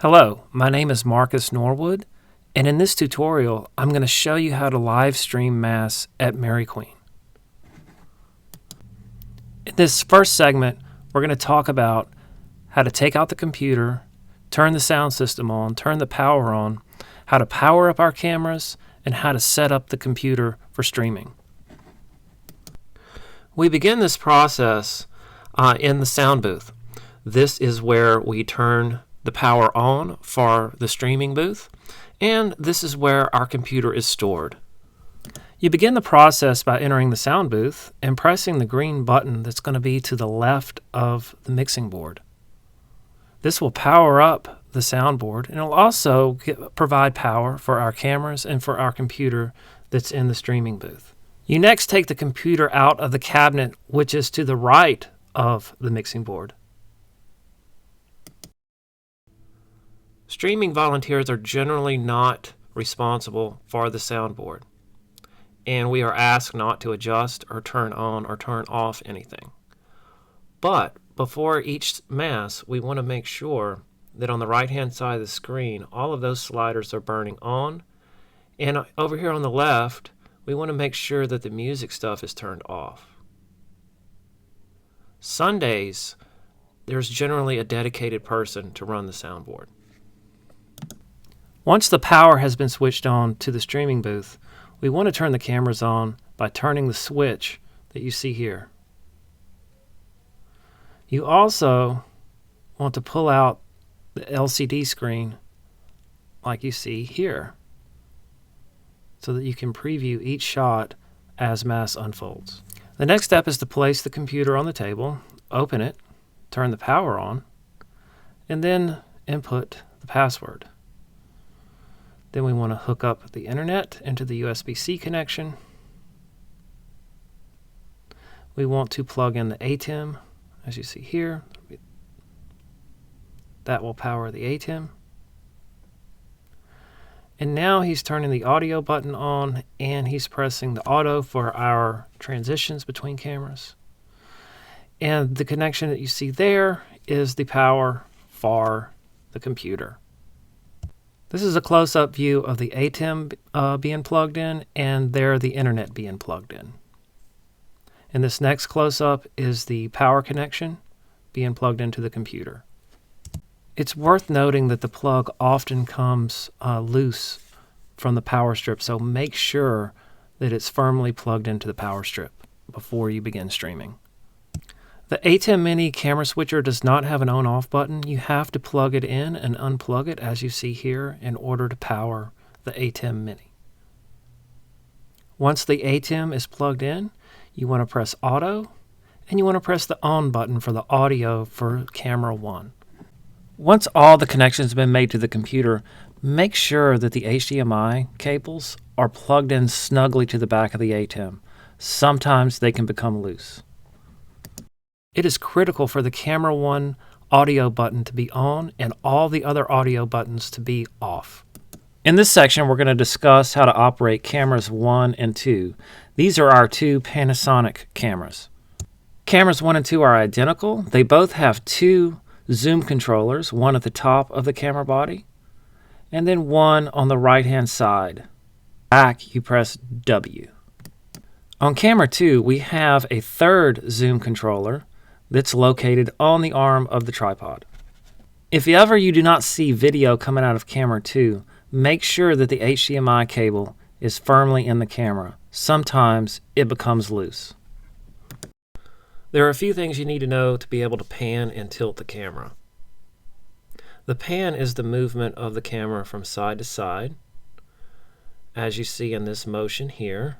Hello, my name is Marcus Norwood, and in this tutorial, I'm going to show you how to live stream Mass at Mary Queen. In this first segment, we're going to talk about how to take out the computer, turn the sound system on, turn the power on, how to power up our cameras, and how to set up the computer for streaming. We begin this process in the sound booth. This is where we turn the power on for the streaming booth, and this is where our computer is stored. You begin the process by entering the sound booth and pressing the green button that's going to be to the left of the mixing board. This will power up the soundboard, and it'll also provide power for our cameras and for our computer that's in the streaming booth. You next take the computer out of the cabinet, which is to the right of the mixing board. Streaming volunteers are generally not responsible for the soundboard, and we are asked not to adjust or turn on or turn off anything. But before each Mass, we want to make sure that on the right-hand side of the screen, all of those sliders are burning on, and over here on the left, we want to make sure that the music stuff is turned off. Sundays, there's generally a dedicated person to run the soundboard. Once the power has been switched on to the streaming booth, we want to turn the cameras on by turning the switch that you see here. You also want to pull out the LCD screen like you see here so that you can preview each shot as Mass unfolds. The next step is to place the computer on the table, open it, turn the power on, and then input the password. Then we want to hook up the internet into the USB-C connection. We want to plug in the ATEM, as you see here. That will power the ATEM. And now he's turning the audio button on, and he's pressing the auto for our transitions between cameras. And the connection that you see there is the power for the computer. This is a close-up view of the ATEM being plugged in, and there the internet being plugged in. And this next close-up is the power connection being plugged into the computer. It's worth noting that the plug often comes loose from the power strip, so make sure that it's firmly plugged into the power strip before you begin streaming. The ATEM Mini camera switcher does not have an on-off button. You have to plug it in and unplug it, as you see here, in order to power the ATEM Mini. Once the ATEM is plugged in, you want to press auto, and you want to press the on button for the audio for camera 1. Once all the connections have been made to the computer, make sure that the HDMI cables are plugged in snugly to the back of the ATEM. Sometimes they can become loose. It is critical for the camera 1 audio button to be on and all the other audio buttons to be off. In this section, we're going to discuss how to operate cameras 1 and 2. These are our two Panasonic cameras. Cameras 1 and 2 are identical. They both have two zoom controllers, one at the top of the camera body, and then one on the right-hand side. Back, you press W. On camera 2, we have a third zoom controller that's located on the arm of the tripod. If ever you do not see video coming out of camera 2, make sure that the HDMI cable is firmly in the camera. Sometimes it becomes loose. There are a few things you need to know to be able to pan and tilt the camera. The pan is the movement of the camera from side to side, as you see in this motion here.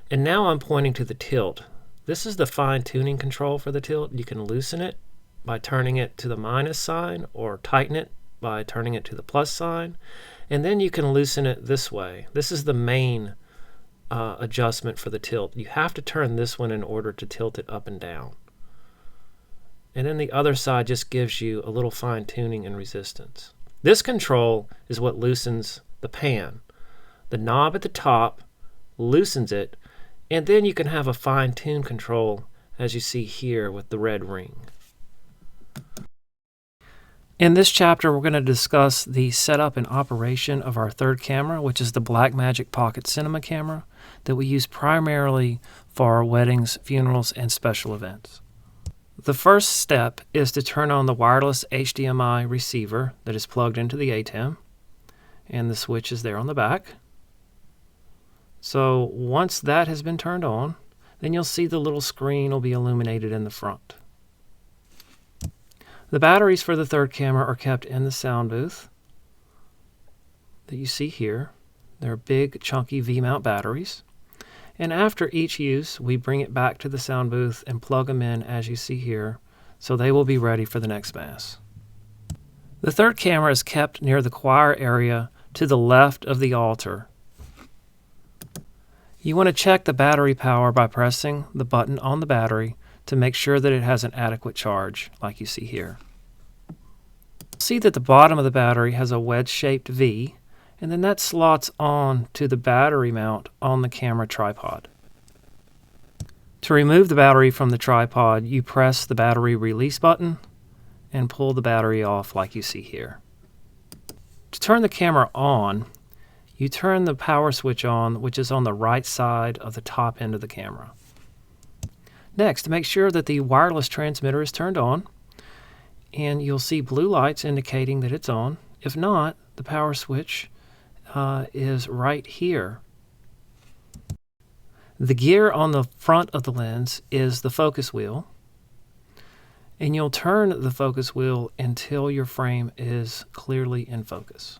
And now I'm pointing to the tilt. This is the fine-tuning control for the tilt. You can loosen it by turning it to the minus sign or tighten it by turning it to the plus sign. And then you can loosen it this way. This is the main adjustment for the tilt. You have to turn this one in order to tilt it up and down. And then the other side just gives you a little fine-tuning and resistance. This control is what loosens the pan. The knob at the top loosens it, and then you can have a fine-tune control, as you see here with the red ring. In this chapter, we're going to discuss the setup and operation of our third camera, which is the Blackmagic Pocket Cinema camera that we use primarily for our weddings, funerals, and special events. The first step is to turn on the wireless HDMI receiver that is plugged into the ATEM, and the switch is there on the back. So once that has been turned on, then you'll see the little screen will be illuminated in the front. The batteries for the third camera are kept in the sound booth that you see here. They're big, chunky V-mount batteries. And after each use, we bring it back to the sound booth and plug them in as you see here, so they will be ready for the next Mass. The third camera is kept near the choir area to the left of the altar. You want to check the battery power by pressing the button on the battery to make sure that it has an adequate charge, like you see here. See that the bottom of the battery has a wedge-shaped V, and then that slots on to the battery mount on the camera tripod. To remove the battery from the tripod, you press the battery release button and pull the battery off like you see here. To turn the camera on, you turn the power switch on, which is on the right side of the top end of the camera. Next, make sure that the wireless transmitter is turned on, and you'll see blue lights indicating that it's on. If not, the power switch is right here. The gear on the front of the lens is the focus wheel, and you'll turn the focus wheel until your frame is clearly in focus.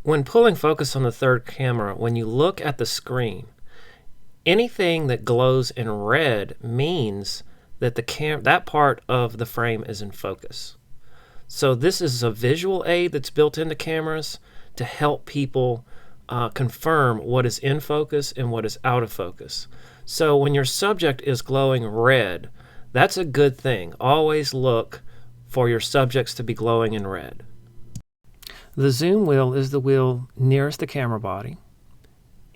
When pulling focus on the third camera, when you look at the screen, anything that glows in red means that that part of the frame is in focus. So this is a visual aid that's built into cameras to help people confirm what is in focus and what is out of focus. So when your subject is glowing red, that's a good thing. Always look for your subjects to be glowing in red. The zoom wheel is the wheel nearest the camera body,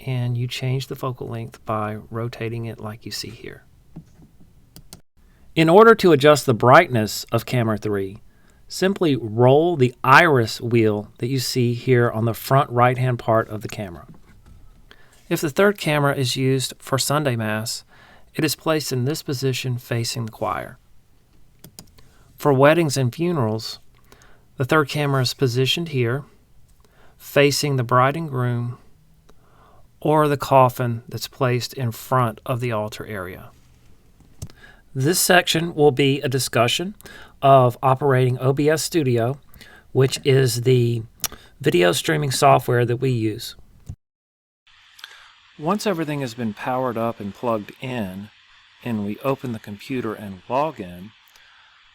and you change the focal length by rotating it like you see here. In order to adjust the brightness of camera 3, simply roll the iris wheel that you see here on the front right-hand part of the camera. If the third camera is used for Sunday Mass, it is placed in this position facing the choir. For weddings and funerals, the third camera is positioned here, facing the bride and groom, or the coffin that's placed in front of the altar area. This section will be a discussion of operating OBS Studio, which is the video streaming software that we use. Once everything has been powered up and plugged in, and we open the computer and log in,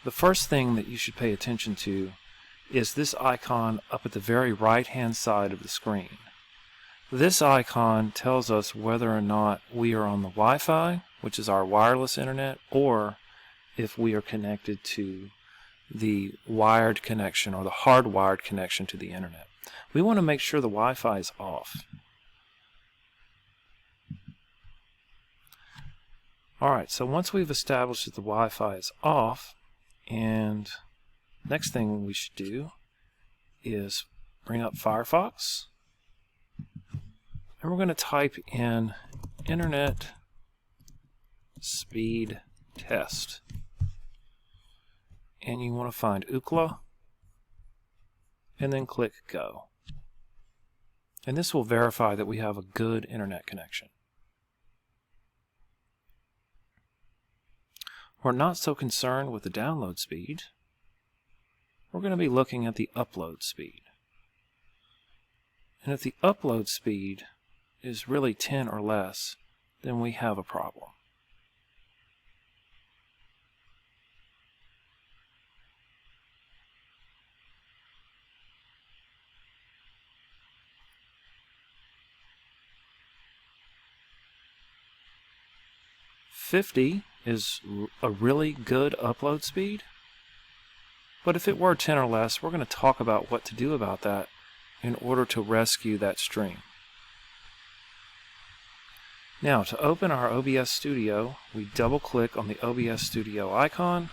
the first thing that you should pay attention to is this icon up at the very right-hand side of the screen. This icon tells us whether or not we are on the Wi-Fi, which is our wireless internet, or if we are connected to the wired connection or the hardwired connection to the internet. We want to make sure the Wi-Fi is off. Alright, so once we've established that the Wi-Fi is off, and next thing we should do is bring up Firefox, and we're going to type in Internet Speed Test. And you want to find Ookla, and then click Go. And this will verify that we have a good internet connection. We're not so concerned with the download speed. We're going to be looking at the upload speed. And if the upload speed is really 10 or less, then we have a problem. .50 is a really good upload speed, but if it were 10 or less, we're going to talk about what to do about that in order to rescue that stream. Now, to open our OBS Studio, we double-click on the OBS Studio icon,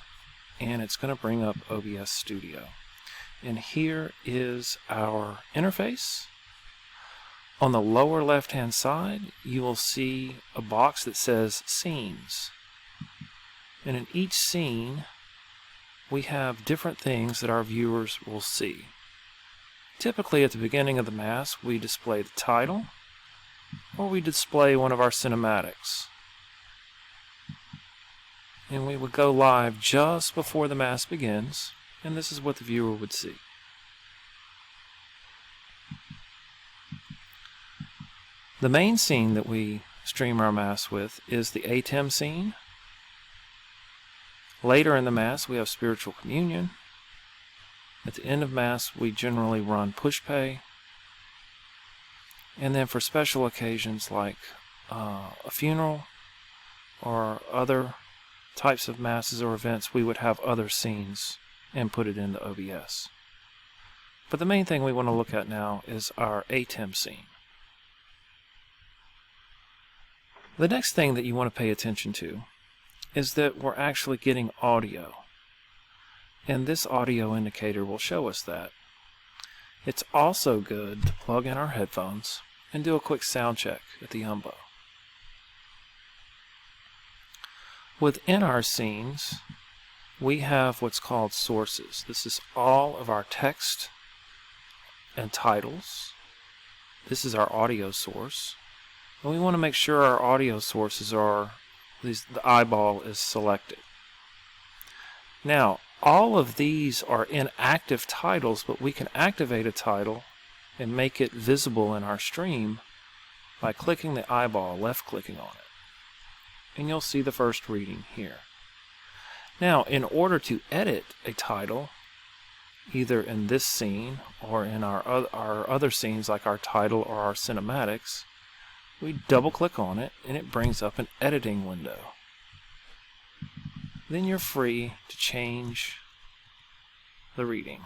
and it's going to bring up OBS Studio. And here is our interface. On the lower left hand side you will see a box that says Scenes. And in each scene we have different things that our viewers will see. Typically at the beginning of the Mass we display the title, or we display one of our cinematics. And we would go live just before the Mass begins, and this is what the viewer would see. The main scene that we stream our Mass with is the ATEM scene. Later in the Mass we have spiritual communion. At the end of Mass we generally run push pay. And then for special occasions like a funeral or other types of Masses or events, we would have other scenes and put it into OBS. But the main thing we want to look at now is our ATEM scene. The next thing that you want to pay attention to is that we're actually getting audio. And this audio indicator will show us that. It's also good to plug in our headphones and do a quick sound check at the umbo. Within our scenes, we have what's called sources. This is all of our text and titles. This is our audio source. And we want to make sure our audio sources are, the eyeball is selected. Now, all of these are inactive titles, but we can activate a title and make it visible in our stream by clicking the eyeball, left-clicking on it. And you'll see the first reading here. Now, in order to edit a title, either in this scene or in our other scenes like our title or our cinematics, we double-click on it and it brings up an editing window. Then you're free to change the reading.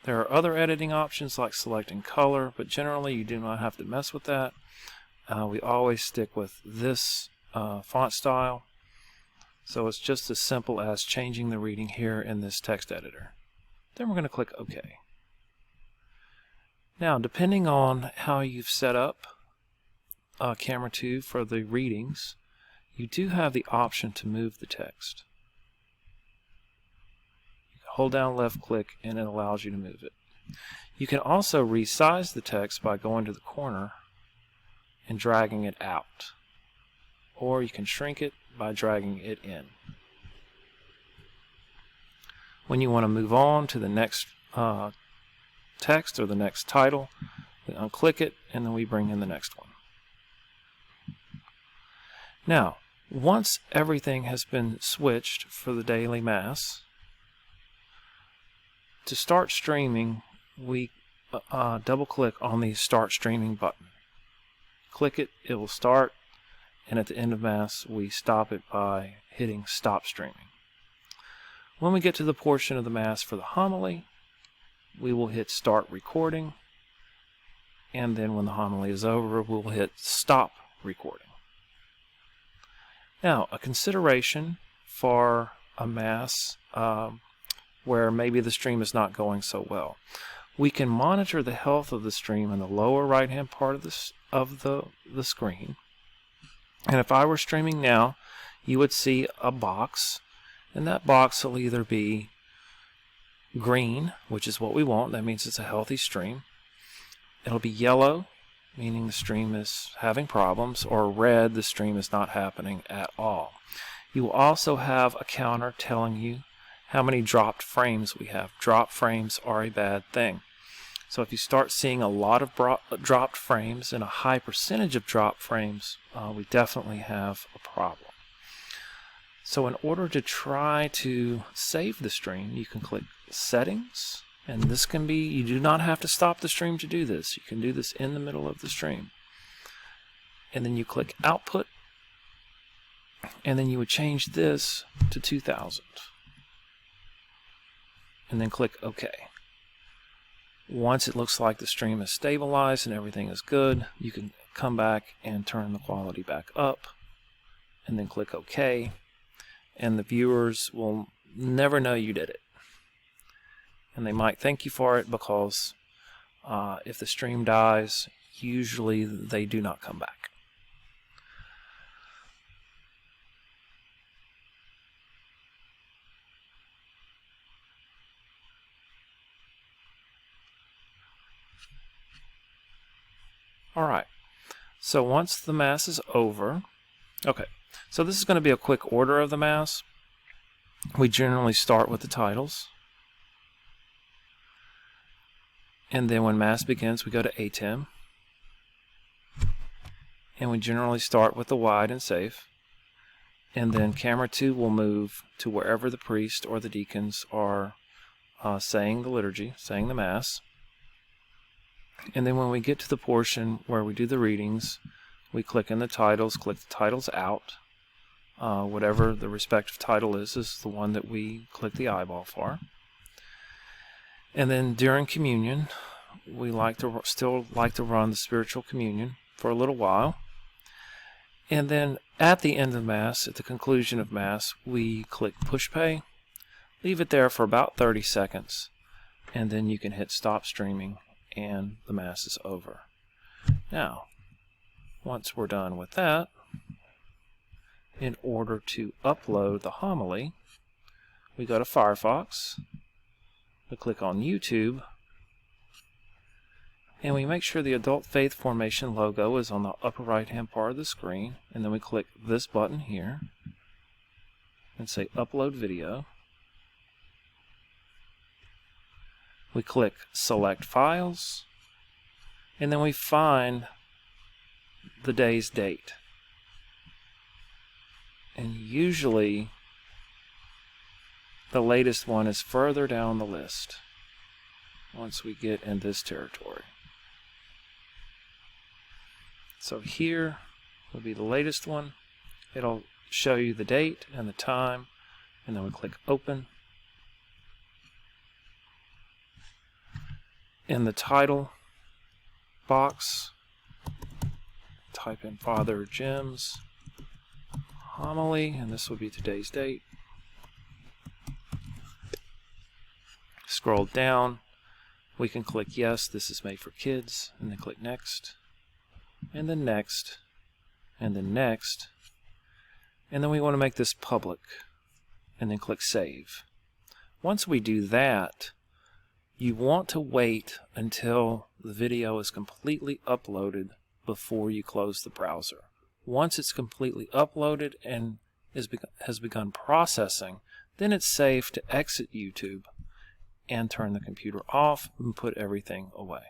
There are other editing options like selecting color, but generally you do not have to mess with that. We always stick with this font style, so it's just as simple as changing the reading here in this text editor. Then we're going to click OK. Now, depending on how you've set up Camera 2 for the readings, you do have the option to move the text. Hold down left click and it allows you to move it. You can also resize the text by going to the corner and dragging it out. Or you can shrink it by dragging it in. When you want to move on to the next text or the next title, we unclick it and then we bring in the next one. Now, once everything has been switched for the daily Mass, to start streaming, we double-click on the Start Streaming button. Click it, it will start, and at the end of Mass, we stop it by hitting Stop Streaming. When we get to the portion of the Mass for the homily, we will hit Start Recording, and then when the homily is over, we'll hit Stop Recording. Now, a consideration for a Mass where maybe the stream is not going so well. We can monitor the health of the stream in the lower right hand part of the screen. And if I were streaming now, you would see a box, and that box will either be green, which is what we want, that means it's a healthy stream. It'll be yellow, meaning the stream is having problems, or red, the stream is not happening at all. You will also have a counter telling you how many dropped frames we have. Drop frames are a bad thing. So if you start seeing a lot of dropped frames and a high percentage of dropped frames, we definitely have a problem. So in order to try to save the stream, you can click Settings, and this can be, you do not have to stop the stream to do this. You can do this in the middle of the stream. And then you click Output, and then you would change this to 2000. And then click OK. Once it looks like the stream is stabilized and everything is good, you can come back and turn the quality back up, and then click OK, and the viewers will never know you did it. And they might thank you for it because if the stream dies, usually they do not come back. Alright, so once the Mass is over, okay, so this is going to be a quick order of the Mass. We generally start with the titles, and then when Mass begins we go to ATEM, and we generally start with the wide and safe, and then camera 2 will move to wherever the priest or the deacons are saying the liturgy, saying the Mass. And then when we get to the portion where we do the readings, we click in the titles, click the titles out. Whatever the respective title is the one that we click the eyeball for. And then during communion, we still like to run the spiritual communion for a little while. And then at the end of Mass, at the conclusion of Mass, we click push pay, leave it there for about 30 seconds, and then you can hit stop streaming and the Mass is over. Now, once we're done with that, in order to upload the homily, we go to Firefox, we click on YouTube, and we make sure the Adult Faith Formation logo is on the upper right hand part of the screen, and then we click this button here and say Upload Video. We click Select Files, and then we find the day's date. And usually the latest one is further down the list once we get in this territory. So here will be the latest one. It'll show you the date and the time, and then we click Open. In the title box, type in Father Jim's homily, and this will be today's date. Scroll down, we can click yes, this is made for kids, and then click next, and then next, and then next, and then we want to make this public, and then click save. Once we do that, you want to wait until the video is completely uploaded before you close the browser. Once it's completely uploaded and has begun processing, then it's safe to exit YouTube and turn the computer off and put everything away.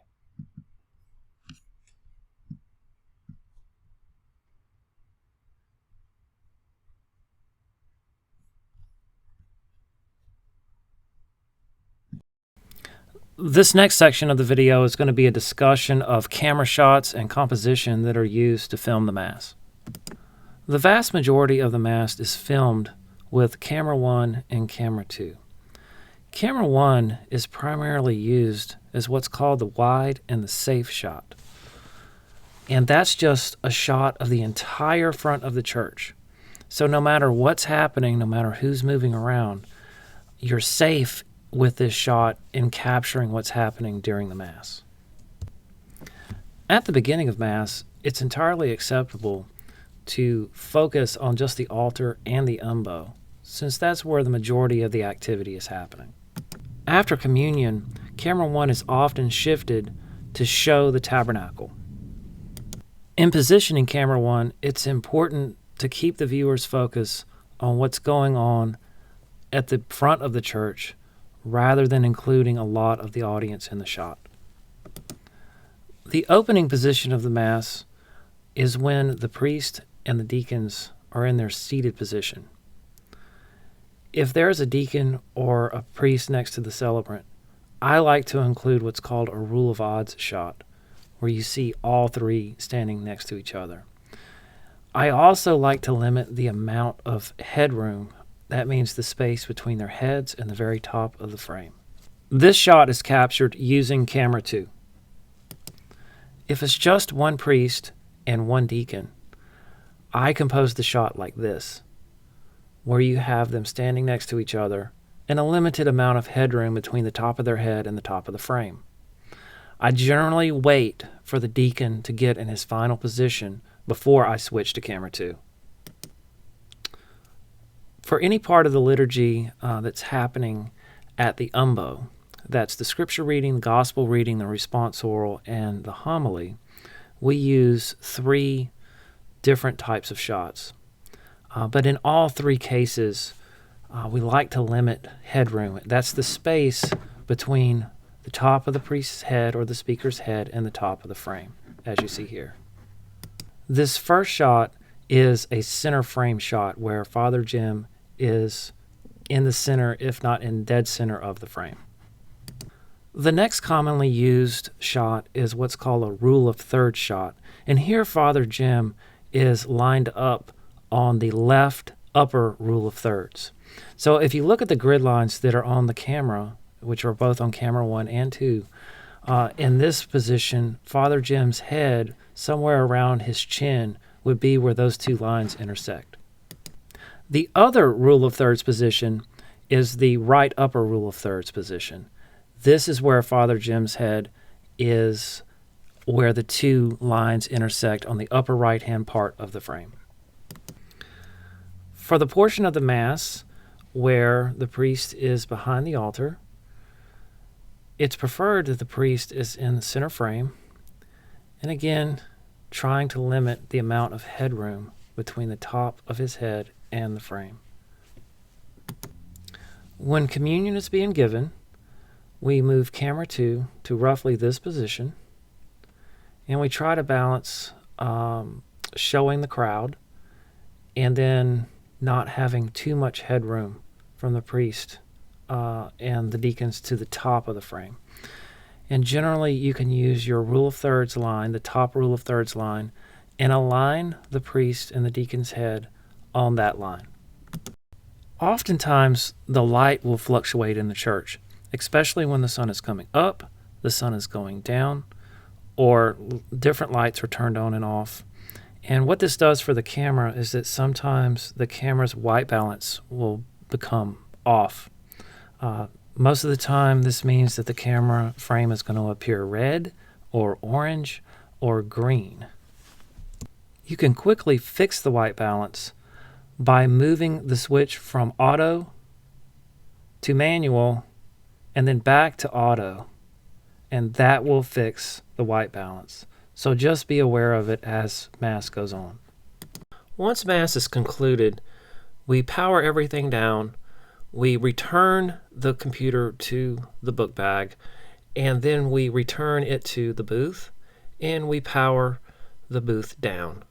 This next section of the video is going to be a discussion of camera shots and composition that are used to film the Mass. The vast majority of the Mass is filmed with camera 1 and camera 2. Camera 1 is primarily used as what's called the wide and the safe shot. And that's just a shot of the entire front of the church. So no matter what's happening, no matter who's moving around, you're safe with this shot in capturing what's happening during the Mass. At the beginning of Mass, it's entirely acceptable to focus on just the altar and the umbo, since that's where the majority of the activity is happening. After communion, camera 1 is often shifted to show the tabernacle. In positioning camera 1, it's important to keep the viewer's focus on what's going on at the front of the church rather than including a lot of the audience in the shot. The opening position of the Mass is when the priest and the deacons are in their seated position. If there's a deacon or a priest next to the celebrant, I like to include what's called a rule of odds shot, where you see all three standing next to each other. I also like to limit the amount of headroom. That means the space between their heads and the very top of the frame. This shot is captured using camera 2. If it's just one priest and one deacon, I composed the shot like this, where you have them standing next to each other and a limited amount of headroom between the top of their head and the top of the frame. I generally wait for the deacon to get in his final position before I switch to camera 2. For any part of the liturgy that's happening at the umbo, that's the scripture reading, the gospel reading, the responsorial, and the homily, we use 3 different types of shots. But in all 3 cases, we like to limit headroom. That's the space between the top of the priest's head or the speaker's head and the top of the frame, as you see here. This first shot is a center frame shot where Father Jim is in the center, if not in dead center of the frame. The next commonly used shot is what's called a rule of thirds shot. And here Father Jim is lined up on the left upper rule of thirds. So if you look at the grid lines that are on the camera, which are both on camera 1 and 2, in this position, Father Jim's head, somewhere around his chin, would be where those 2 lines intersect. The other rule of thirds position is the right upper rule of thirds position. This is where Father Jim's head is where the 2 lines intersect on the upper right-hand part of the frame. For the portion of the Mass where the priest is behind the altar, it's preferred that the priest is in the center frame, and again, trying to limit the amount of headroom between the top of his head and the frame. When communion is being given, we move camera 2 to roughly this position, and we try to balance showing the crowd and then not having too much headroom from the priest and the deacons to the top of the frame. And generally you can use your rule of thirds line, the top rule of thirds line, and align the priest and the deacon's head on that line. Oftentimes the light will fluctuate in the church, especially when the sun is coming up, the sun is going down, or different lights are turned on and off. And what this does for the camera is that sometimes the camera's white balance will become off. Most of the time this means that the camera frame is going to appear red or orange or green. You can quickly fix the white balance by moving the switch from auto to manual and then back to auto, and that will fix the white balance. So just be aware of it as Mass goes on. Once Mass is concluded, we power everything down, we return the computer to the book bag, and then we return it to the booth, and we power the booth down.